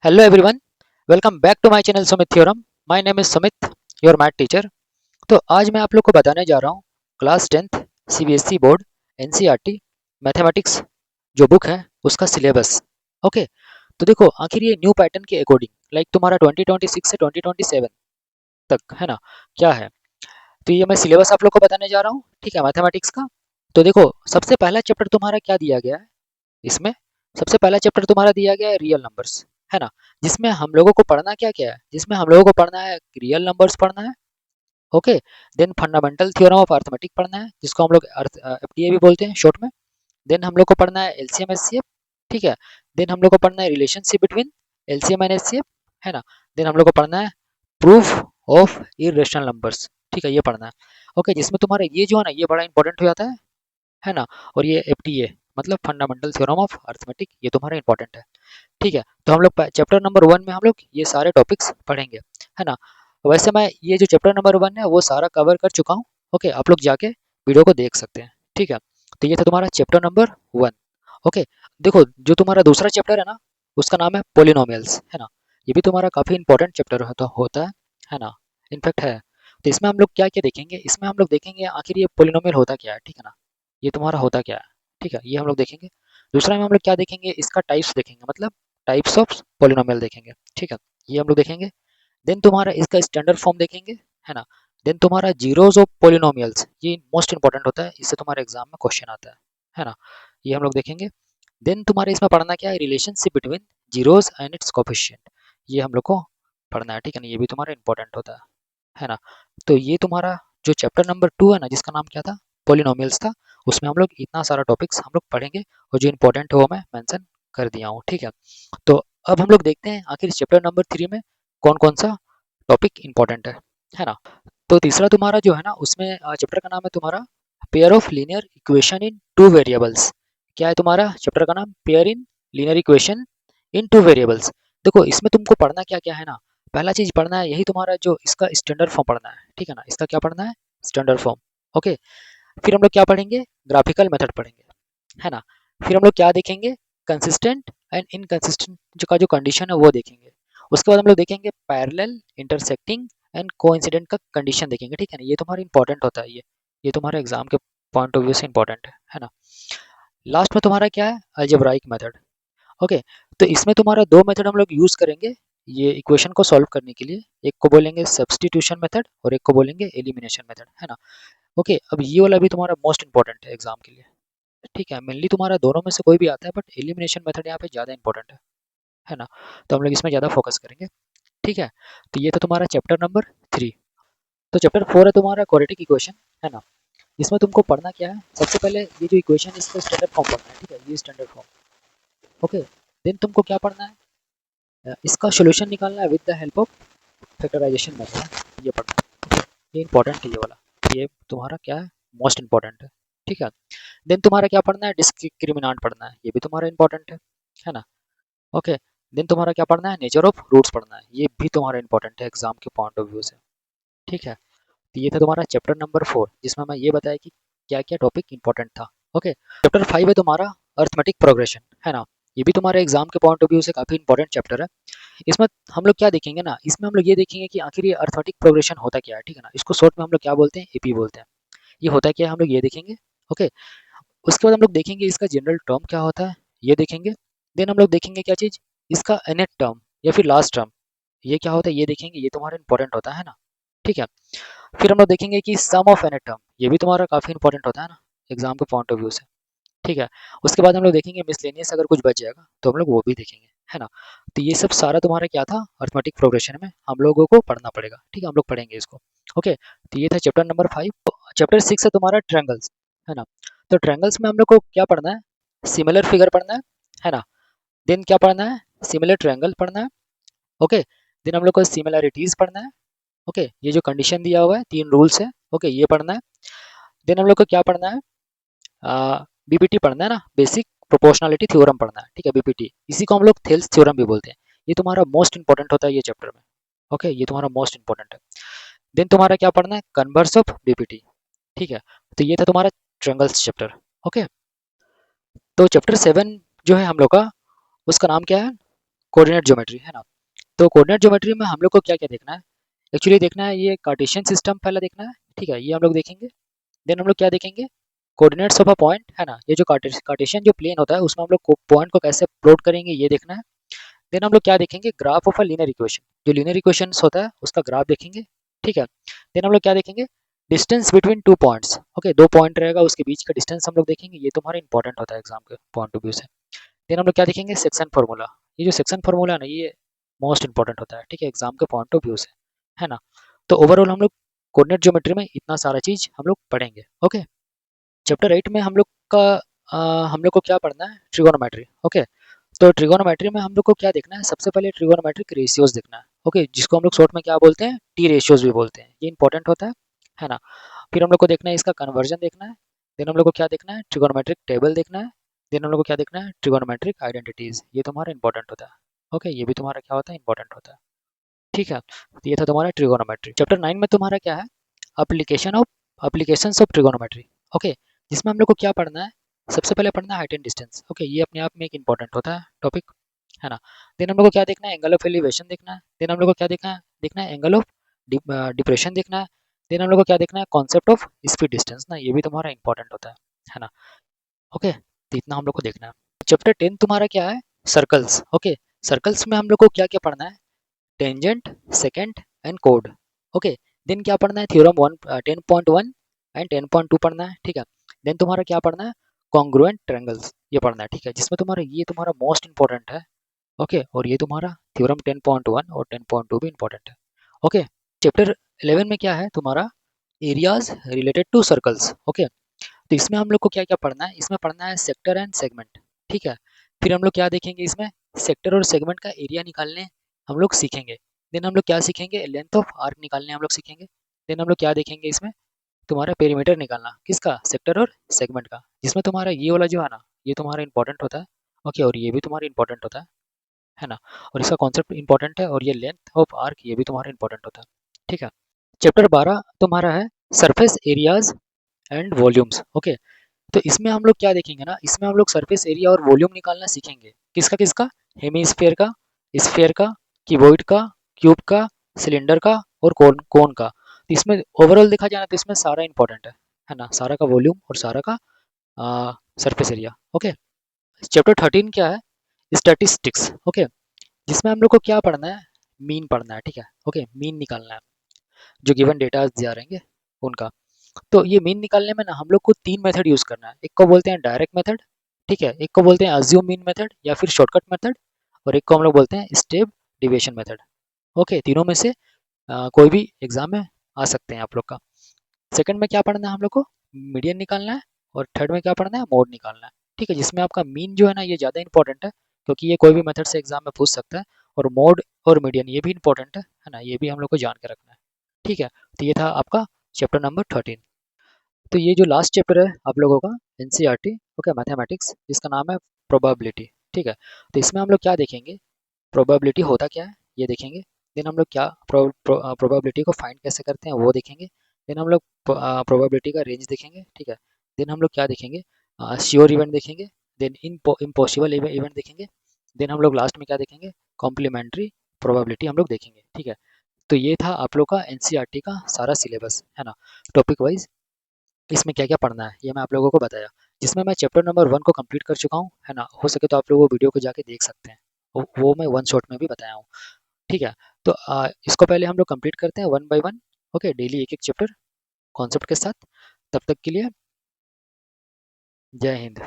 Hello everyone, welcome back to my channel Sumit Theorem. My name is Sumit, your math teacher. तो आज मैं आप लोग को बताने जा रहा हूँ class 10th CBSE board NCERT mathematics जो बुक है उसका सिलेबस। ओके, तो देखो आखिर ये न्यू पैटर्न के अकॉर्डिंग लाइक तुम्हारा 2026 से 2027 तक है ना, क्या है। तो ये मैं सिलेबस आप लोग को बताने जा रहा हूँ, ठीक है, मैथमेटिक्स का। तो देखो सबसे पहला चैप्टर तुम्हारा क्या दिया गया है इसमें। सबसे पहला चैप्टर तुम्हारा दिया गया है रियल नंबर्स, है ना, जिसमें हम लोगों को पढ़ना क्या क्या है, जिसमें हम लोगों को पढ़ना है रियल नंबर्स पढ़ना है। Okay, then fundamental theorem of arithmetic पढ़ना है जिसको हम लोग एफडीए भी बोलते हैं शॉर्ट में। देन हम लोग को पढ़ना है एलसीएम एचसीएफ, ठीक है। देन हम लोग को पढ़ना है relationship between LCM and HCF, है ना। देन हम लोग को पढ़ना है प्रूफ ऑफ इरेशनल नंबर्स, ठीक है, ये पढ़ना है। ओके, जिसमें तुम्हारा ये जो है ना ये बड़ा इंपॉर्टेंट हो जाता है ना। और ये एफडीए मतलब फंडामेंटल थ्योरम ऑफ अर्थमेटिक, ये तुम्हारा इंपॉर्टेंट है, ठीक है। तो हम लोग चैप्टर नंबर 1 में हम लोग ये सारे टॉपिक्स पढ़ेंगे, है ना। वैसे मैं ये जो चैप्टर नंबर 1 है वो सारा कवर कर चुका हूँ। ओके, आप लोग जाके वीडियो को देख सकते हैं, ठीक है। तो ये था तुम्हारा चैप्टर नंबर 1। ओके, देखो जो तुम्हारा दूसरा चैप्टर है ना उसका नाम है पोलिनोमियल्स, है ना। ये भी तुम्हारा काफ़ी इंपॉर्टेंट चैप्टर होता है ना, इनफैक्ट है। तो इसमें हम लोग क्या क्या देखेंगे, इसमें हम लोग देखेंगे आखिर ये पोलिनोमियल होता क्या है, ठीक है ना, ये तुम्हारा होता क्या है, ठीक है, ये हम लोग देखेंगे। दूसरा में हम लोग क्या देखेंगे, इसका टाइप्स देखेंगे, मतलब टाइप्स ऑफ पोलिनोमियल देखेंगे, ठीक है, ये हम लोग देखेंगे। देन तुम्हारा इसका स्टैंडर्ड फॉर्म देखेंगे, है ना। देन तुम्हारा जीरोस ऑफ पोलिनोमियल्स, ये मोस्ट इंपॉर्टेंट होता है, इससे तुम्हारे एग्जाम में क्वेश्चन आता है ना, ये हम लोग देखेंगे। देन तुम्हारे इसमें पढ़ना क्या है, relationship between zeros and it's coefficient, ये हम लोग को पढ़ना है, ठीक है ना, ये भी तुम्हारा इंपॉर्टेंट होता है ना। तो ये तुम्हारा जो चैप्टर नंबर 2 है ना जिसका नाम क्या था, पोलिनोमियल्स था, उसमें हम लोग इतना सारा टॉपिक्स हम लोग पढ़ेंगे और जो इंपॉर्टेंट है वो मैं मेंशन कर दिया हूँ, ठीक है। तो अब हम लोग देखते हैं आखिर चैप्टर नंबर 3 में कौन कौन सा टॉपिक इंपॉर्टेंट है ना। तो तीसरा तुम्हारा जो है ना उसमें चैप्टर का नाम है तुम्हारा pair of linear equation in two variables. क्या है तुम्हारा चैप्टर का नाम, pair in linear equation in two variables. देखो इसमें तुमको पढ़ना क्या क्या है ना, पहला चीज पढ़ना है यही तुम्हारा जो इसका स्टैंडर्ड फॉर्म पढ़ना है, ठीक है ना, इसका क्या पढ़ना है, स्टैंडर्ड फॉर्म। ओके, फिर हम लोग क्या पढ़ेंगे, ग्राफिकल मेथड पढ़ेंगे, है ना। फिर हम लोग क्या देखेंगे, कंसिस्टेंट एंड इनकंसिस्टेंट जो का जो कंडीशन है वो देखेंगे। उसके बाद हम लोग देखेंगे पैरेलल इंटरसेक्टिंग एंड कोइंसिडेंट का कंडीशन देखेंगे, ठीक है ना, ये तुम्हारा इंपॉर्टेंट होता है, ये तुम्हारे एग्जाम के पॉइंट ऑफ व्यू से इंपॉर्टेंट है ना। लास्ट में तुम्हारा क्या है, अलजेब्राइक मेथड। ओके, तो इसमें तुम्हारा दो मेथड हम लोग यूज करेंगे ये इक्वेशन को सॉल्व करने के लिए, एक को बोलेंगे सब्स्टिट्यूशन मेथड और एक को बोलेंगे एलिमिनेशन मेथड, है ना। ओके, अब ये वाला भी तुम्हारा मोस्ट इंपॉर्टेंट है एग्जाम के लिए, ठीक है। मेनली तुम्हारा दोनों में से कोई भी आता है बट एलिमिनेशन मेथड यहाँ पे ज़्यादा इंपॉर्टेंट है ना। तो हम लोग इसमें ज़्यादा फोकस करेंगे, ठीक है। तो ये था तुम्हारा चैप्टर नंबर 3। तो चैप्टर 4 है तुम्हारा क्वाड्रेटिक इक्वेशन, है ना। इसमें तुमको पढ़ना क्या है, सबसे पहले ये जो इक्वेशन है इसका स्टैंडर्ड फॉर्म पढ़ना है, ठीक है, ये स्टैंडर्ड फॉर्म। ओके, देन तुमको क्या पढ़ना है, इसका सोल्यूशन निकालना है with the help of factorization method, ये पढ़ना है, ये इंपॉर्टेंट है ये वाला, ये तुम्हारा क्या है, मोस्ट इंपॉर्टेंट है, ठीक है। देन तुम्हारा क्या पढ़ना है, डिस्क्रिमिनांट पढ़ना है, ये भी तुम्हारा इंपॉर्टेंट है ना। ओके, देन तुम्हारा क्या पढ़ना है, नेचर ऑफ रूट्स पढ़ना है, ये भी तुम्हारा इंपॉर्टेंट है एग्जाम के पॉइंट ऑफ व्यू से, ठीक है। तो ये था तुम्हारा चैप्टर नंबर 4 जिसमें मैं ये बताया कि क्या क्या टॉपिक इंपॉर्टेंट था। ओके, चैप्टर 5 है तुम्हारा अर्थमेटिक प्रोग्रेशन, है ना। ये भी तुम्हारे एग्जाम के पॉइंट ऑफ व्यू से काफी इंपॉर्टेंट चैप्टर है। इसमें हम लोग क्या देखेंगे ना, इसमें हम लोग ये देखेंगे कि आखिर ये अर्थमेटिक प्रोग्रेशन होता क्या है, ठीक है ना, इसको शॉर्ट में हम लोग क्या बोलते हैं, एपी बोलते हैं। ये होता क्या है हम लोग ये देखेंगे। ओके, उसके बाद हम लोग देखेंगे इसका जनरल टर्म क्या होता है, ये देखेंगे। देन हम लोग देखेंगे क्या चीज, इसका nth टर्म या फिर लास्ट टर्म, ये क्या होता है ये देखेंगे, ये तुम्हारा इंपॉर्टेंट होता है ना, ठीक है। फिर हम लोग देखेंगे कि सम ऑफ nth टर्म, ये भी तुम्हारा काफी इंपॉर्टेंट होता है ना एग्जाम के पॉइंट ऑफ व्यू से, ठीक है। उसके बाद हम लोग देखेंगे मिसलेनियस अगर कुछ बच जाएगा तो हम लोग वो भी देखेंगे, है ना। तो ये सब सारा तुम्हारा क्या था, अर्थमेटिक प्रोग्रेशन में हम लोगों को पढ़ना पड़ेगा, ठीक है, हम लोग पढ़ेंगे इसको। ओके, तो ये था चैप्टर नंबर 5। चैप्टर 6 है तुम्हारा ट्रायंगल्स, है ना। तो ट्रायंगल्स में हम लोग को क्या पढ़ना है, सिमिलर फिगर पढ़ना है ना। देन क्या पढ़ना है, सिमिलर ट्रायंगल पढ़ना है। ओके, देन हम लोग को सिमिलैरिटीज पढ़ना है। ओके, ये जो कंडीशन दिया हुआ है, 3 रूल्स है, ओके, ये पढ़ना है। देन हम लोग को क्या पढ़ना है, बीपीटी पढ़ना है ना, बेसिक प्रोपोर्शनलिटी थ्योरम पढ़ना है, ठीक है, बीपीटी, इसी को हम लोग थेल्स थ्योरम भी बोलते हैं। ये तुम्हारा मोस्ट इंपॉर्टेंट होता है ये चैप्टर में। ओके, ये तुम्हारा मोस्ट इंपॉर्टेंट है। देन तुम्हारा क्या पढ़ना है, कन्वर्स ऑफ बीपीटी, ठीक है। तो ये था तुम्हारा ट्रायंगल्स चैप्टर। ओके, तो चैप्टर 7 जो है हम लोग का, उसका नाम क्या है, कोऑर्डिनेट ज्योमेट्री, है ना। तो कोऑर्डिनेट ज्योमेट्री में हम लोग को क्या क्या देखना है, एक्चुअली देखना है ये कार्टेशियन सिस्टम पहले देखना है, ठीक है, ये हम लोग देखेंगे। देन हम लोग क्या देखेंगे, कोऑर्डिनेट्स ऑफ अ पॉइंट, है ना, ये जो कार्टेशियन जो प्लेन होता है उसमें हम लोग पॉइंट को कैसे प्लॉट करेंगे ये देखना है। देन हम लोग क्या देखेंगे, graph of a linear equation, जो लीनियर इक्वेशन होता है उसका ग्राफ देखेंगे, ठीक है। देन हम लोग क्या देखेंगे, distance between two points, okay, दो पॉइंट रहेगा उसके बीच का डिस्टेंस हम लोग देखेंगे, ये तुम्हारा इंपॉर्टेंट होता है एग्जाम के पॉइंट ऑफ व्यू से। देन हम लोग क्या देखेंगे, सेक्शन फार्मूला, ये जो सेक्शन फार्मूला है ना ये मोस्ट इंपॉर्टेंट होता है, ठीक है, एग्जाम के पॉइंट ऑफ व्यू से, है ना। तो ओवरऑल हम लोग कोऑर्डिनेट ज्योमेट्री में इतना सारा चीज हम लोग पढ़ेंगे, ओके। चैप्टर 8 में हम लोग का हम लोग को क्या पढ़ना है, ट्रिगोनोमेट्री, ओके। तो ट्रिगोनोमेट्री में हम लोग को क्या देखना है, सबसे पहले ट्रिगोनोमेट्रिक रेशियोज देखना है, ओके, जिसको हम लोग शॉर्ट में क्या बोलते हैं, टी रेशियोज भी बोलते हैं, ये इंपॉर्टेंट होता है ना। फिर हम लोग को देखना है इसका कन्वर्जन देखना है। देन हम लोग को क्या देखना है, ट्रिगोनोमेट्रिक टेबल देखना है। देन हम लोग को क्या देखना है, ट्रिगोनोमेट्रिक आइडेंटिटीज, ये तुम्हारा इंपॉर्टेंट होता है, ओके, ये भी तुम्हारा क्या होता है, इंपॉर्टेंट होता है, ठीक है। तो ये था तुम्हारा ट्रिगोनोमेट्री। चैप्टर 9 में तुम्हारा क्या है, एप्लीकेशंस ऑफ ट्रिगोनोमेट्री, ओके, जिसमें हम लोग को क्या पढ़ना है, सबसे पहले पढ़ना है हाइट एंड डिस्टेंस, ओके, ये अपने आप में एक इंपॉर्टेंट होता है टॉपिक, है ना। देन हम लोग को क्या देखना है, एंगल ऑफ एलिवेशन देखना है। देन हम लोग को क्या देखना है एंगल ऑफ डिप्रेशन देखना है। देन हम लोग को क्या देखना है, कॉन्सेप्ट ऑफ स्पीड डिस्टेंस ना, ये भी तुम्हारा इंपॉर्टेंट होता है ना, ओके। तो इतना हम लोग को देखना है। चैप्टर 10 तुम्हारा क्या है, सर्कल्स, ओके। सर्कल्स में हम लोग को क्या क्या पढ़ना है, tangent, secant and cot, okay. Then क्या पढ़ना है, थ्योरम 10.1 एंड 10.2 पढ़ना है, ठीक है। देन तुम्हारा क्या पढ़ना है, कॉन्ग्रुएंट ट्रायंगल्स, ये पढ़ना है, ठीक है, जिसमें तुम्हारा ये तुम्हारा मोस्ट इंपॉर्टेंट है, ओके। और ये तुम्हारा थ्योरम 10.1 और 10.2 भी इंपॉर्टेंट है, ओके। चैप्टर 11 में क्या है तुम्हारा, areas related to circles, okay. तो इसमें हम लोग को क्या क्या पढ़ना है, इसमें पढ़ना है सेक्टर एंड सेगमेंट, ठीक है। फिर हम लोग क्या देखेंगे, इसमें सेक्टर और सेगमेंट का एरिया निकालने हम लोग सीखेंगे। देन हम लोग क्या सीखेंगे, लेंथ ऑफ आर्क निकालने हम लोग सीखेंगे। देन हम लोग क्या देखेंगे, इसमें तुम्हारा पेरीमीटर निकालना, किसका, सेक्टर और सेगमेंट का, जिसमें तुम्हारा ये वाला जो है ना ये तुम्हारा इंपॉर्टेंट होता है, ओके, और ये भी तुम्हारा इंपॉर्टेंट होता है ना। और इसका कॉन्सेप्ट इंपॉर्टेंट है, और ये लेंथ ऑफ आर्क ये भी तुम्हारा इंपॉर्टेंट होता है, ठीक है। चैप्टर 12 तुम्हारा है surface areas and volumes, okay. तो इसमें हम लोग क्या देखेंगे ना, इसमें हम लोग सरफेस एरिया और वॉल्यूम निकालना सीखेंगे, किसका किसका, हेमीस्फेयर का, स्फेयर का, क्यूबॉइड का, क्यूब का, सिलेंडर का और कोन कोन का। तो इसमें ओवरऑल देखा जाए तो इसमें सारा इंपॉर्टेंट है ना, सारा का वॉल्यूम और सारा का सरफेस एरिया, ओके। चैप्टर 13 क्या है, स्टैटिस्टिक्स, ओके, जिसमें हम लोग को क्या पढ़ना है, मीन पढ़ना है, ठीक है, ओके, मीन निकालना है, जो गिवन डेटा दिया रहेंगे उनका। तो ये मीन निकालने में ना हम लोग को तीन मेथड यूज करना है, एक को बोलते हैं डायरेक्ट मेथड, ठीक है, एक को बोलते हैं अज्यूम मीन मेथड या फिर शॉर्टकट मेथड, और एक को हम लोग बोलते हैं स्टेप डिविएशन मेथड, ओके। तीनों में से कोई भी एग्जाम में आ सकते हैं आप लोग का। सेकंड में क्या पढ़ना है हम लोग को, मीडियन निकालना है, और थर्ड में क्या पढ़ना है, मोड निकालना है, ठीक है, जिसमें आपका मीन जो है ना ये ज़्यादा इंपॉर्टेंट है, क्योंकि ये कोई भी मेथड से एग्जाम में पूछ सकता है, और मोड और मीडियन ये भी इंपॉर्टेंट है ना, ये भी हम लोग को जान के रखना है, ठीक है। तो ये था आपका चैप्टर नंबर 13। तो ये जो लास्ट चैप्टर है आप लोगों का एनसीईआरटी, ओके, मैथमेटिक्स, जिसका नाम है प्रोबेबिलिटी, ठीक है। तो इसमें हम लोग क्या देखेंगे, प्रोबेबिलिटी होता क्या है ये देखेंगे। देन हम लोग क्या प्रोबेबिलिटी को फाइंड कैसे करते हैं वो देखेंगे। देन हम लोग प्रोबेबिलिटी का रेंज देखेंगे, ठीक है। देन हम लोग क्या देखेंगे, श्योर इवेंट देखेंगे। देन इम्पॉसिबल इवेंट देखेंगे। देन हम लोग लास्ट में क्या देखेंगे, कॉम्प्लीमेंट्री प्रोबेबिलिटी हम लोग देखेंगे, ठीक है। तो ये था आप लोग का एनसीईआरटी का सारा सिलेबस, है ना, टॉपिक वाइज इसमें क्या क्या पढ़ना है ये मैं आप लोगों को बताया, जिसमें मैं चैप्टर नंबर 1 को कंप्लीट कर चुका हूँ, है ना। हो सके तो आप लोग वो वीडियो को जाके देख सकते हैं, वो मैं वन शॉट में भी बताया हूँ, ठीक है। तो इसको पहले हम लोग कंप्लीट करते हैं one by one, okay, daily एक एक चैप्टर कॉन्सेप्ट के साथ। तब तक के लिए जय हिंद।